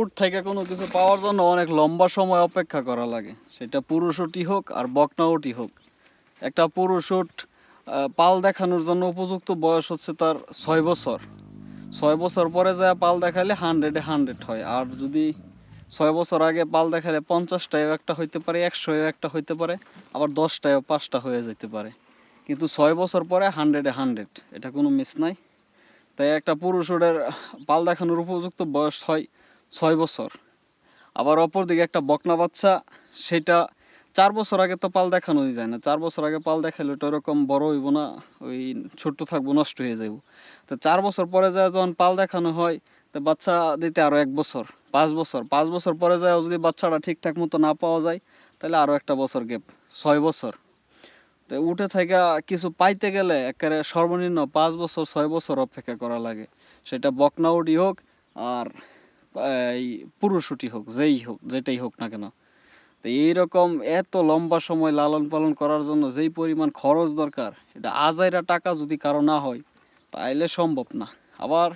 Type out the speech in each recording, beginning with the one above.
উট থেকে কোনো কিছু পাওয়ার জন্য অনেক লম্বা সময় অপেক্ষা করা লাগে, সেটা পুরুষ উটই হোক আর বকনা উটই হোক। একটা পুরুষ উট পাল দেখানোর জন্য উপযুক্ত বয়স হচ্ছে তার 6 বছর। 6 বছর পরে যায় পাল দেখালে 100-এ 100 হয়। আর যদি 6 বছর আগে পাল দেখালে 50টায়ও একটা হইতে পারে, 100-এও একটা হইতে পারে, আবার 10টায়ও 5টা হয়ে যেতে পারে। কিন্তু 6 বছর পরে 100-এ 100, এটা কোনো মিস নাই। তাই একটা পুরুষ উটের পাল দেখানোর উপযুক্ত বয়স হয় 6 বছর। আবার অপরদিকে একটা বকনা বাচ্চা, সেটা 4 বছর আগে তো পাল দেখানোই যায় না। 4 বছর আগে পাল দেখালে ওটা ওরকম বড় হইব না, ওই ছোট্ট থাকবো, নষ্ট হয়ে যাব। তো 4 বছর পরে যায় যখন পাল দেখানো হয়, তো বাচ্চা দিতে আরও 1 বছর, 5 বছর। 5 বছর পরে যায় যদি বাচ্চাটা ঠিকঠাক মতো না পাওয়া যায়, তাহলে আরও একটা বছর গ্যাপ, 6 বছর। তো উঠে থেকে কিছু পাইতে গেলে একেবারে সর্বনিম্ন 5 বছর 6 বছর অপেক্ষা করা লাগে। সেটা বকনা উটই হোক আর এই পুরুষ উটই হোক, যেটাই হোক না কেন। তো এইরকম এত লম্বা সময় লালন পালন করার জন্য যেই পরিমাণ খরচ দরকার, এটা আজাইরা টাকা যদি কারো না হয় তাইলে সম্ভব না। আবার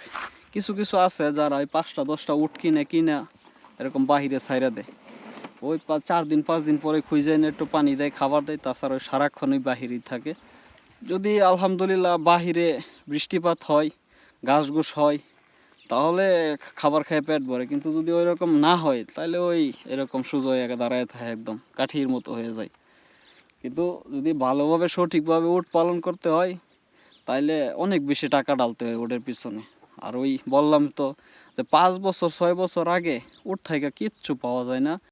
কিছু কিছু আছে যারা ওই 5টা 10টা উট কিনে এরকম বাহিরে ছাইরা দেয়। ওই 4 দিন 5 দিন পরে খুঁজে এনে একটু পানি দেয়, খাবার দেয়, তাছাড়া ওই সারাক্ষণই বাহিরেই থাকে। যদি আলহামদুলিল্লাহ বাহিরে বৃষ্টিপাত হয়, ঘাস ঘুষ হয়, তাহলে খাবার খেয়ে পেট ভরে। কিন্তু যদি ওই রকম না হয়, তাহলে ওই এরকম সোজা হয়ে দাঁড়ায় থাকে, একদম কাঠির মতো হয়ে যায়। কিন্তু যদি ভালোভাবে সঠিকভাবে উট পালন করতে হয়, তাইলে অনেক বেশি টাকা ঢালতে হয় উটের পিছনে। আর ওই বললাম তো যে 5 বছর 6 বছর আগে উট থেকে কিচ্ছু পাওয়া যায় না।